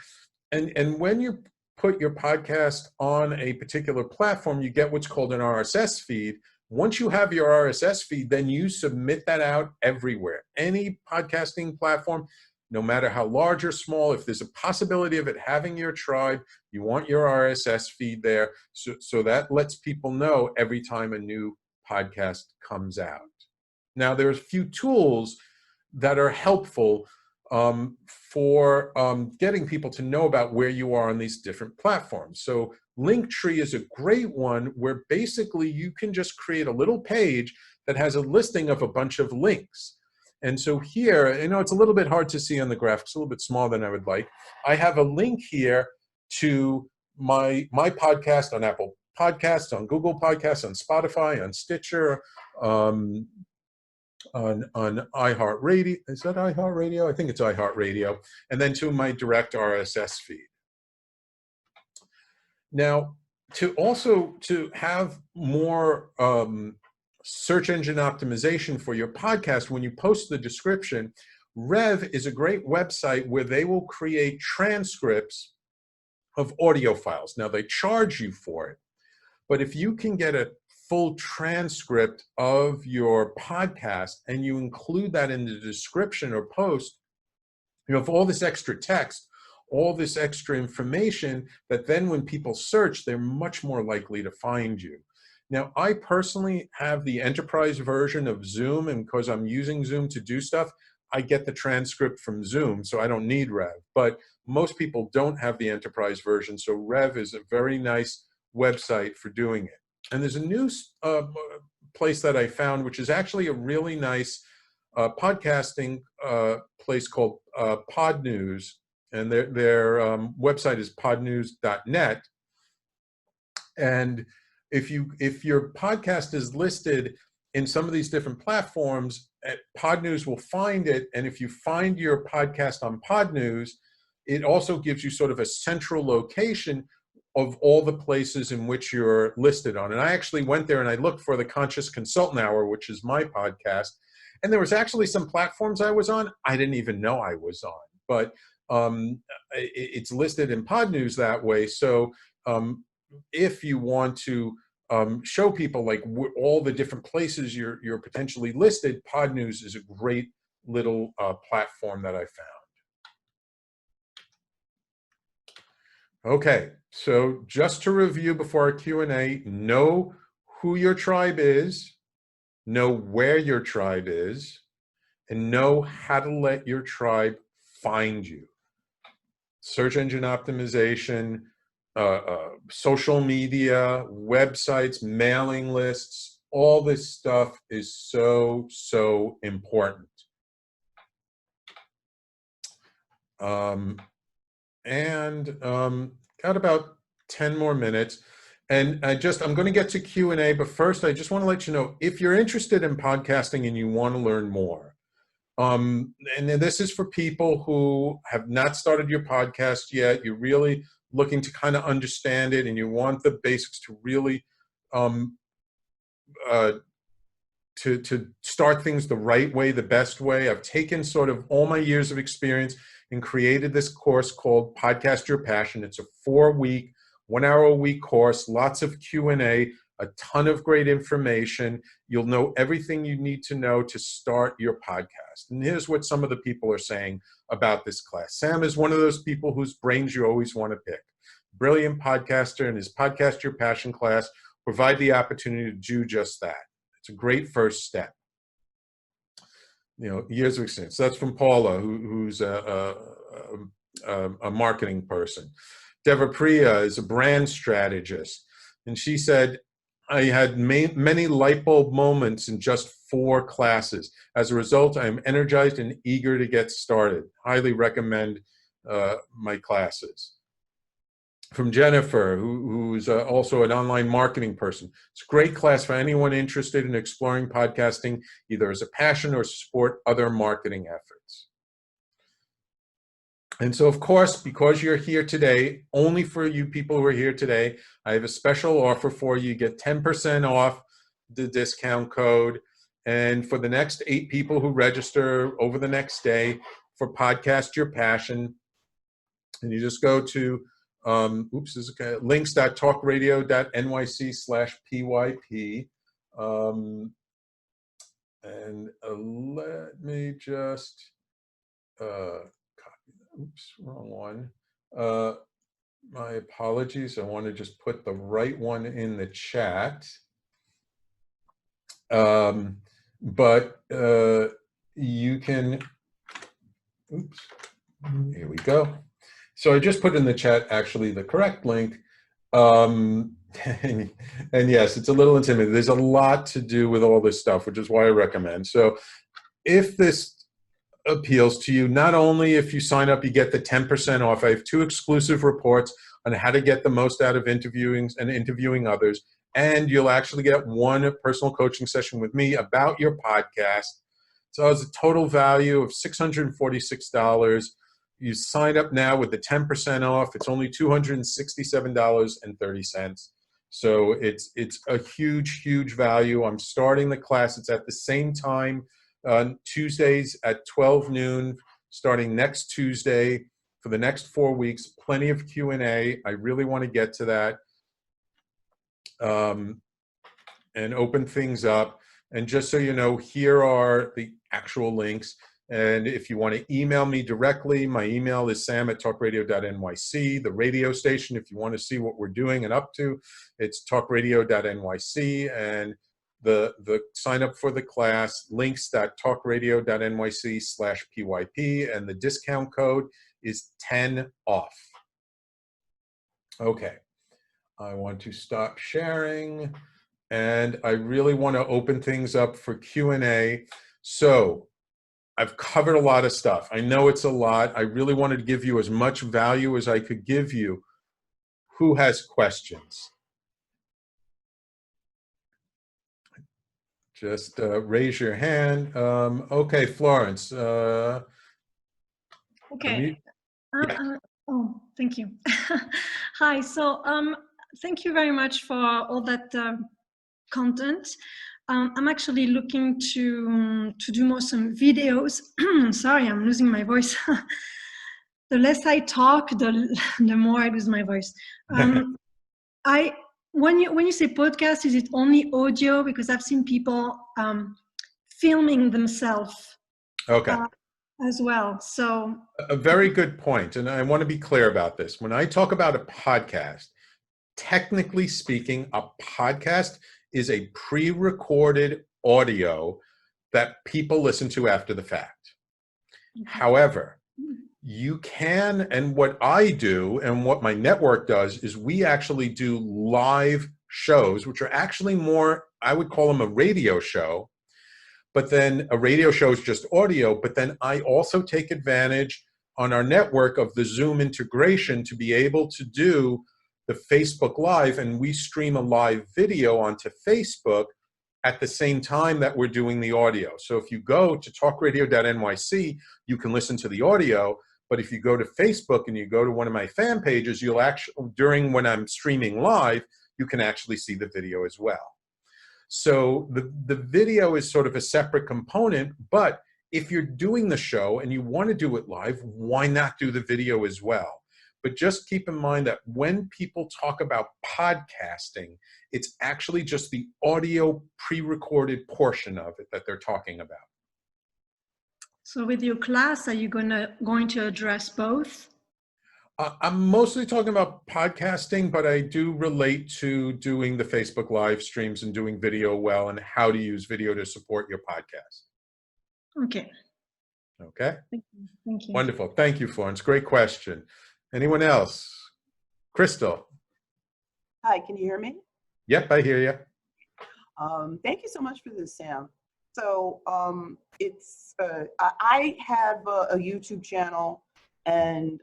And when you put your podcast on a particular platform, you get what's called an RSS feed. Once you have your RSS feed, then you submit that out everywhere. Any podcasting platform, no matter how large or small, if there's a possibility of it having your tribe, you want your RSS feed there. So that lets people know every time a new podcast comes out. Now, there's a few tools that are helpful for getting people to know about where you are on these different platforms. So Linktree is a great one where basically you can just create a little page that has a listing of a bunch of links. And so here, it's a little bit hard to see on the graph. It's a little bit smaller than I would like. I have a link here to my podcast on Apple Podcasts, on Google Podcasts, on Spotify, on Stitcher, on iHeartRadio. Is that iHeartRadio? I think it's iHeartRadio. And then to my direct RSS feed. Now, to have more search engine optimization for your podcast, when you post the description, Rev is a great website where they will create transcripts of audio files. Now, they charge you for it, but if you can get a full transcript of your podcast and you include that in the description or post, you have all this extra text, all this extra information that then when people search, they're much more likely to find you. Now, I personally have the enterprise version of Zoom, and because I'm using Zoom to do stuff, I get the transcript from Zoom, so I don't need Rev. But most people don't have the enterprise version, so Rev is a very nice website for doing it. And there's a new place that I found, which is actually a really nice podcasting place called Pod News, and their website is podnews.net. And if your podcast is listed in some of these different platforms, Pod News will find it. And if you find your podcast on Pod News, it also gives you sort of a central location of all the places in which you're listed on. And I actually went there and I looked for the Conscious Consultant Hour, which is my podcast. And there was actually some platforms I was on I didn't even know I was on. But it's listed in Pod News that way. So if you want to show people like all the different places you're potentially listed, Pod News is a great little platform that I found. Okay, so just to review before our Q&A, know who your tribe is, know where your tribe is, and know how to let your tribe find you. Search engine optimization, social media, websites, mailing lists, all this stuff is so important. Got about 10 more minutes. And I'm going to get to Q&A, but first I just want to let you know, if you're interested in podcasting and you want to learn more, and this is for people who have not started your podcast yet, you're really looking to kind of understand it and you want the basics to really to start things the right way, the best way. I've taken sort of all my years of experience and created this course called Podcast Your Passion. It's a 4-week, 1-hour-a-week course, lots of Q&A, a ton of great information. You'll know everything you need to know to start your podcast. And here's what some of the people are saying about this class. Sam is one of those people whose brains you always want to pick. Brilliant podcaster, and his Podcast Your Passion class provide the opportunity to do just that. It's a great first step. Years of experience. That's from Paula, who's a marketing person. Devapriya is a brand strategist. And she said, I had many light bulb moments in just 4 classes. As a result, I am energized and eager to get started. Highly recommend my classes. From Jennifer, who's also an online marketing person. It's a great class for anyone interested in exploring podcasting, either as a passion or support other marketing efforts. And so, of course, because you're here today, only for you people who are here today, I have a special offer for you. You get 10% off the discount code. And for the next 8 people who register over the next day for Podcast Your Passion, and you just go to links.talkradio.nyc/PYP. Let me just copy that. Oops, wrong one. My apologies. I want to just put the right one in the chat. But you can, oops, here we go. So I just put in the chat actually the correct link. And yes, it's a little intimidating. There's a lot to do with all this stuff, which is why I recommend. So if this appeals to you, not only if you sign up, you get the 10% off. I have 2 exclusive reports on how to get the most out of interviewing and interviewing others. And you'll actually get 1 personal coaching session with me about your podcast. So it's a total value of $646. You sign up now with the 10% off. It's only $267.30. So it's a huge, huge value. I'm starting the class. It's at the same time, Tuesdays at 12 noon, starting next Tuesday for the next 4 weeks. Plenty of Q&A. I really want to get to that and open things up. And just so you know, here are the actual links. And if you want to email me directly, my email is sam@talkradio.nyc. The radio station, if you want to see what we're doing and up to, it's talkradio.nyc. And the sign up for the class, links.talkradio.nyc/PYP. And the discount code is 10 off. Okay. I want to stop sharing. And I really want to open things up for Q&A. So I've covered a lot of stuff. I know it's a lot. I really wanted to give you as much value as I could give you. Who has questions? Just raise your hand. Okay, Florence. Okay. Yeah. Oh, thank you. Hi. So thank you very much for all that content. I'm actually looking to do more some videos. Sorry, I'm losing my voice. The less I talk, the more I lose my voice. When you say podcast, is it only audio? Because I've seen people filming themselves as well. So a very good point, and I want to be clear about this. When I talk about a podcast, technically speaking, a podcast is a pre-recorded audio that people listen to after the fact. However, you can, and what I do and what my network does is we actually do live shows, which are actually more, I would call them a radio show, but then a radio show is just audio, but then I also take advantage on our network of the Zoom integration to be able to do the Facebook Live, and we stream a live video onto Facebook at the same time that we're doing the audio. So if you go to talkradio.nyc, you can listen to the audio, but if you go to Facebook and you go to one of my fan pages, you'll actually, during when I'm streaming live, you can actually see the video as well. So the video is sort of a separate component, but if you're doing the show and you want to do it live, why not do the video as well? But just keep in mind that when people talk about podcasting, it's actually just the audio pre-recorded portion of it that they're talking about. So with your class, are you going to address both? I'm mostly talking about podcasting, but I do relate to doing the Facebook live streams and doing video well and how to use video to support your podcast. Okay. Okay. Thank you. Wonderful. Thank you, Florence. Great question. Anyone else? Crystal. Hi, can you hear me? Yep, I hear you. Thank you so much for this, Sam. So I have a YouTube channel, and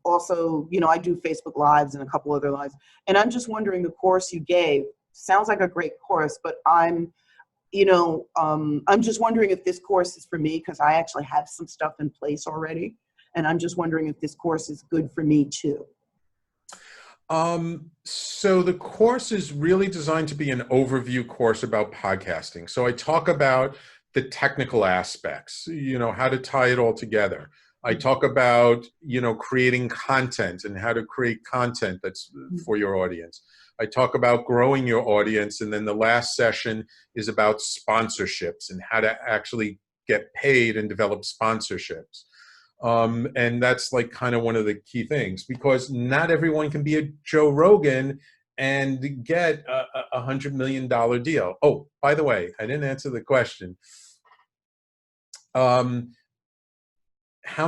also, you know, I do Facebook Lives and a couple other lives. And I'm just wondering, the course you gave sounds like a great course, but I'm just wondering if this course is for me, because I actually have some stuff in place already. And I'm just wondering if this course is good for me too. So the course is really designed to be an overview course about podcasting. So I talk about the technical aspects, you know, how to tie it all together. I talk about, you know, creating content and how to create content that's for your audience. I talk about growing your audience. And then the last session is about sponsorships and how to actually get paid and develop sponsorships. And that's like kind of one of the key things, because not everyone can be a Joe Rogan and get a $100 million deal. Oh, by the way, I didn't answer the question. How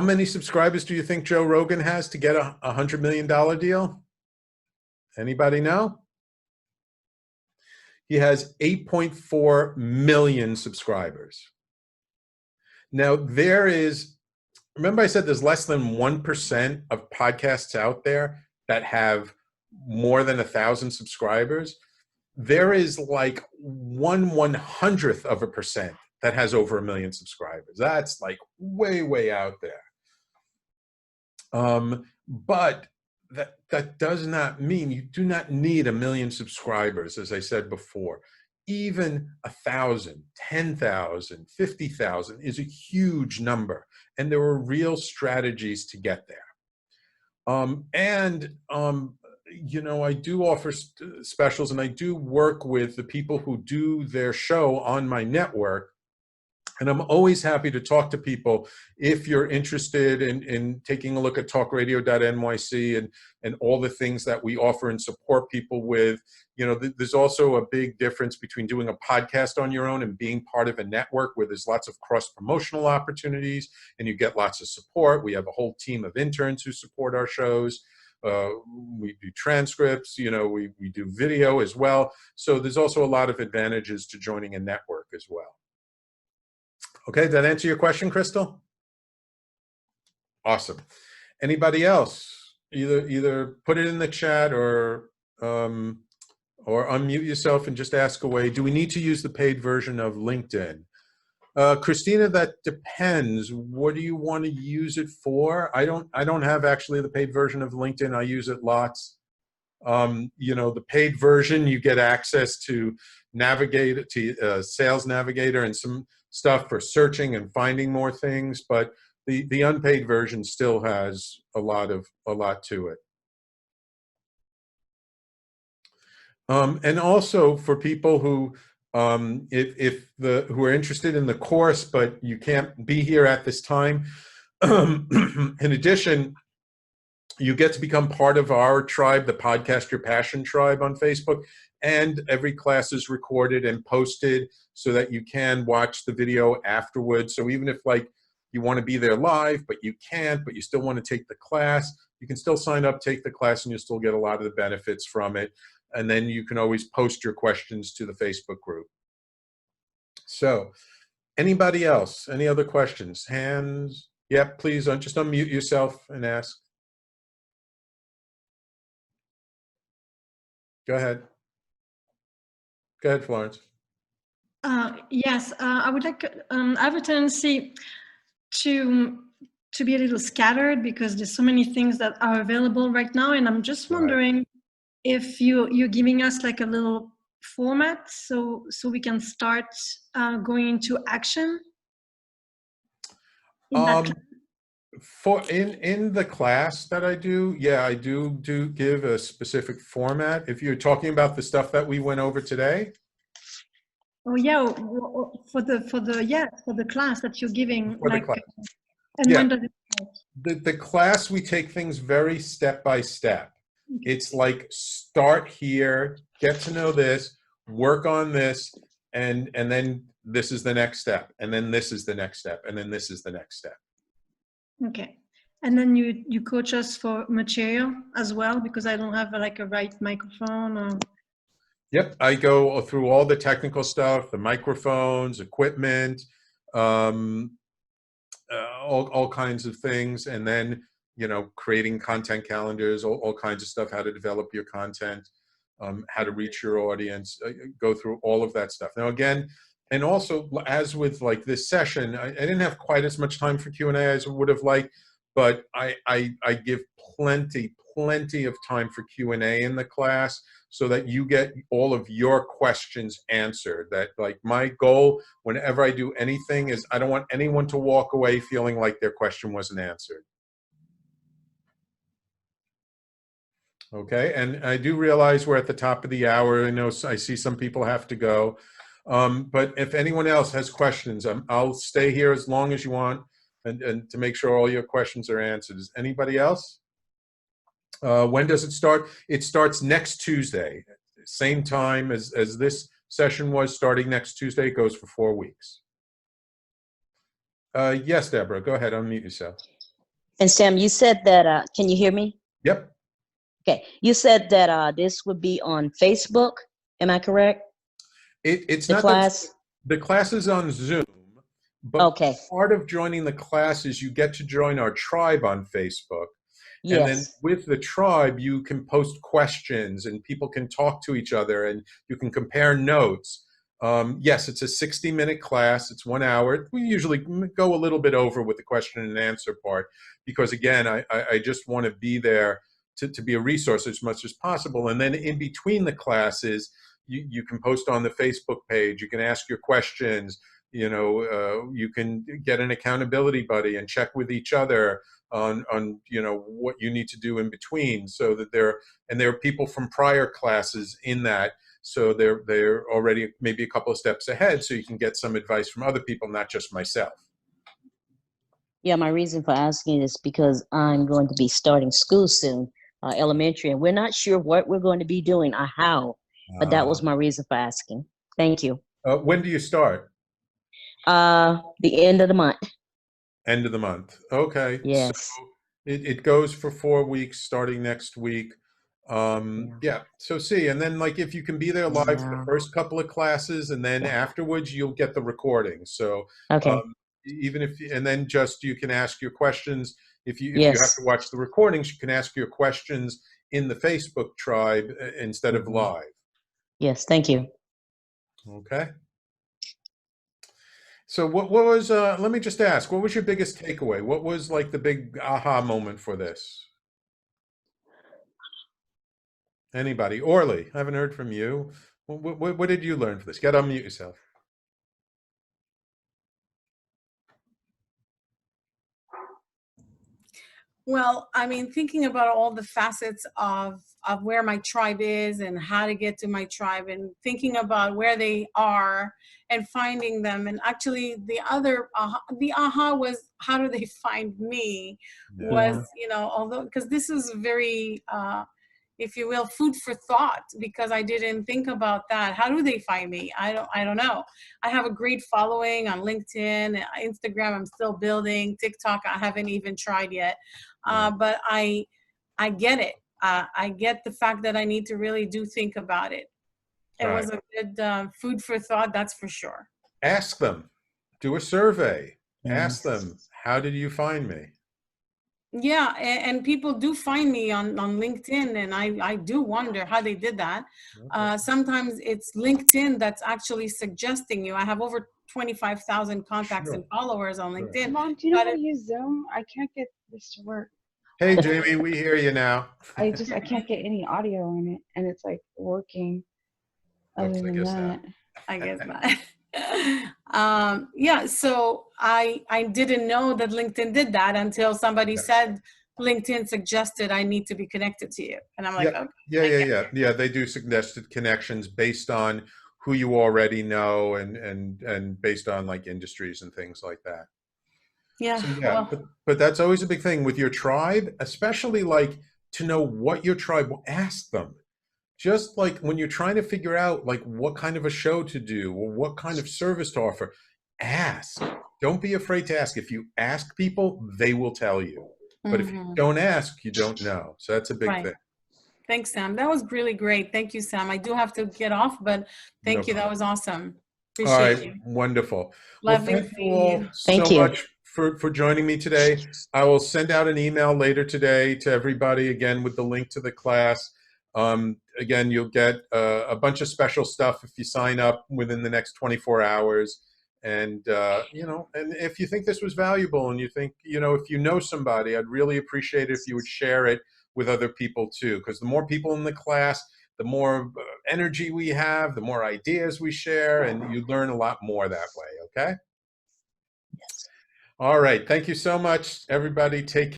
many subscribers do you think Joe Rogan has to get a $100 million deal? Anybody know? He has 8.4 million subscribers. Now, remember I said there's less than 1% of podcasts out there that have more than 1,000 subscribers. There is like 1/100th of a percent that has over 1 million subscribers. That's like way, way out there. But that does not mean you do not need 1 million subscribers, as I said before. Even 1,000, 10,000, 50,000 is a huge number, and there are real strategies to get there. You know, I do offer specials, and I do work with the people who do their show on my network. And I'm always happy to talk to people if you're interested in taking a look at talkradio.nyc and all the things that we offer and support people with. You know, there's also a big difference between doing a podcast on your own and being part of a network where there's lots of cross-promotional opportunities and you get lots of support. We have a whole team of interns who support our shows. We do transcripts, you know, we do video as well. So there's also a lot of advantages to joining a network as well. Okay, did that answer your question, Crystal? Awesome. Anybody else? Either put it in the chat or unmute yourself and just ask away. Do we need to use the paid version of LinkedIn? Christina, that depends. What do you want to use it for? I don't have actually the paid version of LinkedIn. I use it lots. You know, the paid version, you get access to Sales Navigator and some stuff for searching and finding more things, but the unpaid version still has a lot to it. And also for people who who are interested in the course, but you can't be here at this time, in addition, you get to become part of our tribe, the Podcast Your Passion tribe on Facebook, and every class is recorded and posted so that you can watch the video afterwards. So even if like you want to be there live, but you can't, but you still want to take the class, you can still sign up, take the class, and you'll still get a lot of the benefits from it. And then you can always post your questions to the Facebook group. So anybody else? Any other questions? Hands? Yep, please just unmute yourself and ask. Go ahead. Go ahead, Florence. Yes, I would like, I have a tendency to be a little scattered because there's so many things that are available right now. And I'm just wondering if you're giving us like a little format so we can start going into action. In the class that I do, yeah, I do give a specific format. If you're talking about the stuff that we went over today. Oh yeah, for the class that you're giving. For like, the class. And yeah. when does it start? The class, we take things very step by step. It's like start here, get to know this, work on this, and then this is the next step, and then this is the next step, and then this is the next step. Okay. And then you coach us for material as well, because I don't have like a right microphone or... Yep, I go through all the technical stuff, the microphones, equipment, all kinds of things, and then, you know, creating content calendars, all kinds of stuff, how to develop your content, how to reach your audience, go through all of that stuff. Now again, and also as with like this session, I didn't have quite as much time for Q&A as I would have liked, but I give plenty of time for Q&A in the class so that you get all of your questions answered. That like my goal whenever I do anything is I don't want anyone to walk away feeling like their question wasn't answered. Okay, and I do realize we're at the top of the hour. I know I see some people have to go. But if anyone else has questions, I'll stay here as long as you want and to make sure all your questions are answered. Is anybody else? When does it start? It starts next Tuesday, same time as this session was, starting next Tuesday. It goes for 4 weeks. Yes, Deborah, go ahead. Unmute yourself. And Sam, you said that, can you hear me? Yep. Okay. You said that this would be on Facebook. Am I correct? It's The not class? the class is on Zoom, but Okay. part of joining the class is you get to join our tribe on Facebook. And then Yes. with the tribe, you can post questions and people can talk to each other and you can compare notes. Yes, it's a 60-minute class. It's 1 hour. We usually go a little bit over with the question and answer part because, again, I just want to be there to be a resource as much as possible. And then in between the classes, you can post on the Facebook page. You can ask your questions. You can get an accountability buddy and check with each other on what you need to do in between, so that there are people from prior classes in that, so they're already maybe a couple of steps ahead, so you can get some advice from other people, not just myself. Yeah, my reason for asking is because I'm going to be starting school soon, elementary, and we're not sure what we're going to be doing or how, but that was my reason for asking. Thank you. When do you start? The end of the month. End of the month. Okay. Yes. So it goes for 4 weeks starting next week. Yeah. So see, and then like if you can be there live for the Yeah. first couple of classes, and then afterwards you'll get the recording. So Okay. even if, and then just you can ask your questions. If you have Yes. to watch the recordings, you can ask your questions in the Facebook tribe instead of live. Yes. Thank you. Okay. So what was, let me just ask, what was your biggest takeaway? What was like the big aha moment for this? Anybody? Orly, I haven't heard from you. What did you learn for this? Get unmute yourself. Well, I mean, thinking about all the facets of where my tribe is and how to get to my tribe, and thinking about where they are and finding them. And actually the aha was, how do they find me? Was, although, because this is very, if you will, food for thought, because I didn't think about that. How do they find me? I don't know. I have a great following on LinkedIn, Instagram. I'm still building. TikTok, I haven't even tried yet. But I get it. I get the fact that I need to really do think about it. It was a good food for thought, that's for sure. Ask them. Do a survey. Ask Yes. them, how did you find me? Yeah, and people do find me on LinkedIn, and I do wonder how they did that. Okay. Sometimes it's LinkedIn that's actually suggesting you. I have over 25,000 contacts and followers on LinkedIn. Mom, do you know how to use Zoom? I can't get this to work. Hey, Jamie, we hear you now. I can't get any audio in it, and it's like working. Other Oops, I than guess that, I guess not. Yeah, so I didn't know that LinkedIn did that until somebody said LinkedIn suggested I need to be connected to you, and I'm like, okay. Yeah. They do suggested connections based on who you already know and based on like industries and things like that. Yeah. So, yeah, but that's always a big thing with your tribe, especially like to know what your tribe will ask them. Just like when you're trying to figure out like what kind of a show to do or what kind of service to offer, ask. Don't be afraid to ask. If you ask people, they will tell you. But if you don't ask, you don't know. So that's a big thing. Thanks, Sam. That was really great. Thank you, Sam. I do have to get off, but thank you. That was awesome. Appreciate you. Wonderful. Lovely Well, thank you all Thank you. much for joining me today. I will send out an email later today to everybody, again, with the link to the class. Again, you'll get a bunch of special stuff if you sign up within the next 24 hours. And, and if you think this was valuable and you think, if you know somebody, I'd really appreciate it if you would share it with other people too, because the more people in the class, the more energy we have, the more ideas we share, and you learn a lot more that way, okay? Yes. All right. Thank you so much, everybody. Take care.